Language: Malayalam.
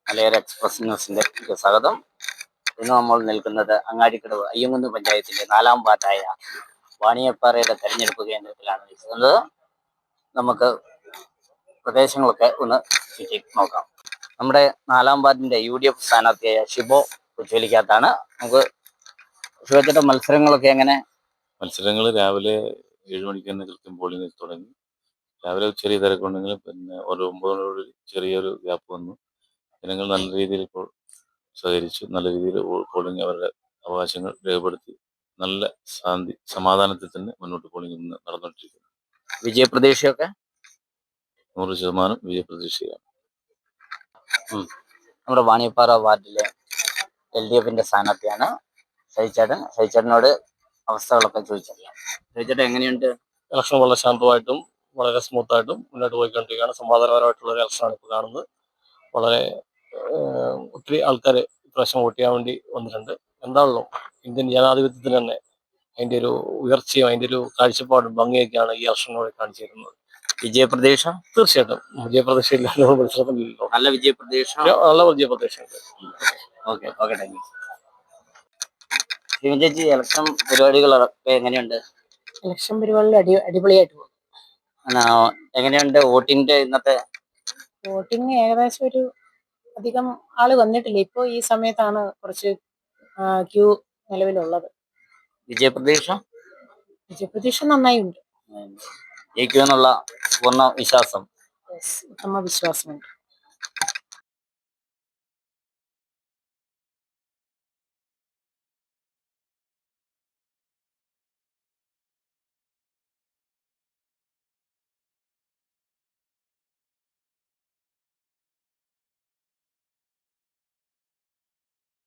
മലയോര എക്സ്പ്രസ് ന്യൂസിന്റെ സ്വാഗതം. ഇന്ന് നമ്മൾ നിൽക്കുന്നത് അങ്ങാടിക്കടവ് അയ്യങ്കുന്ന് പഞ്ചായത്തിലെ 4-ാം വാർഡായ വാണിയപ്പാറയുടെ തെരഞ്ഞെടുപ്പ് കേന്ദ്രത്തിലാണ് നിൽക്കുന്നത്. നമുക്ക് പ്രദേശങ്ങളൊക്കെ ഒന്ന് ചുറ്റി നോക്കാം. നമ്മുടെ 4-ാം വാർഡിന്റെ UDF സ്ഥാനാർത്ഥിയായ ഷിബോ കൊച്ചുവേലിക്കകത്താണ്. നമുക്ക് ഷിബോച്ചേട്ടൻ, മത്സരങ്ങളൊക്കെ എങ്ങനെ? മത്സരങ്ങൾ രാവിലെ 7 മണിക്ക് തന്നെ കൃത്യം പോളിംഗ് തുടങ്ങി. രാവിലെ ചെറിയ തിരക്കുണ്ടെങ്കിലും പിന്നെ ഒരു 9 മണിയോട് ചെറിയൊരു ഗ്യാപ്പ് വന്നു. ജനങ്ങൾ നല്ല രീതിയിൽ ഇപ്പോൾ സഹകരിച്ചു. നല്ല രീതിയിൽ പോളിംഗ് അവരുടെ അവകാശങ്ങൾ രേഖപ്പെടുത്തി നല്ല സമാധാനത്തിൽ തന്നെ മുന്നോട്ട് പോളിംഗ് നടന്നുകൊണ്ടിരിക്കുന്നു. വിജയപ്രതീക്ഷയൊക്കെ 100% വിജയപ്രതീക്ഷയാണ്. നമ്മുടെ വാണിയപ്പാറ വാർഡിലെ LDFന്റെ സ്ഥാനാർത്ഥിയാണ് സഹിച്ചേട്ടൻ. സഹിച്ചേട്ടനോട് അവസ്ഥകളൊക്കെ ചോദിച്ചറിയാം. സഹിച്ചേട്ടൻ, എങ്ങനെയുണ്ട്? ഇലക്ഷൻ വളരെ ശാന്തമായിട്ടും വളരെ സ്മൂത്തായിട്ടും മുന്നോട്ട് പോയിക്കൊണ്ടിരിക്കുകയാണ്. സമാധാനപരമായിട്ടുള്ള ഒരു ഇലക്ഷനാണ് ഇപ്പോൾ കാണുന്നത്. വളരെ ഒത്തിരി ആൾക്കാർ ഇപ്രാവശ്യം വോട്ട് ചെയ്യാൻ വേണ്ടി വന്നിട്ടുണ്ട്. എന്താണല്ലോ ഇന്ത്യൻ ജനാധിപത്യത്തിന് തന്നെ അതിൻ്റെ ഒരു ഉയർച്ചയും അതിൻ്റെ ഒരു കാഴ്ചപ്പാടും ഭംഗിയൊക്കെയാണ് ഈ ഇലക്ഷനോട് കാണിച്ചിരുന്നത്. വിജയപ്രതീക്ഷ? തീർച്ചയായിട്ടും വിജയപ്രതീക്ഷ ഇല്ലാതെ മത്സരത്തിലില്ലല്ലോ. നല്ല വിജയപ്രതീക്ഷ? നല്ല വിജയപ്രതീക്ഷയുണ്ട്. Okay, thank you. ചേച്ചി, ഇലക്ഷൻ പരിപാടികളൊക്കെ എങ്ങനെയുണ്ട്? ഇലക്ഷൻ പരിപാടികൾ അടിപൊളിയായിട്ട് പോകും. എങ്ങനെയുണ്ട് വോട്ടിന്റെ ഇന്നത്തെ? വോട്ടിങ് ഏകദേശം ഒരു അധികം ആള് വന്നിട്ടില്ല. ഇപ്പോൾ ഈ സമയത്താണ് കുറച്ച് ക്യൂ നിലവിലുള്ളത്. വിജയപ്രതീക്ഷ? വിജയപ്രതീക്ഷ നന്നായി ഉണ്ട്. ജയിക്കുമെന്നുള്ള പൂർണ്ണ വിശ്വാസം? ഉത്തമ വിശ്വാസമുണ്ട്.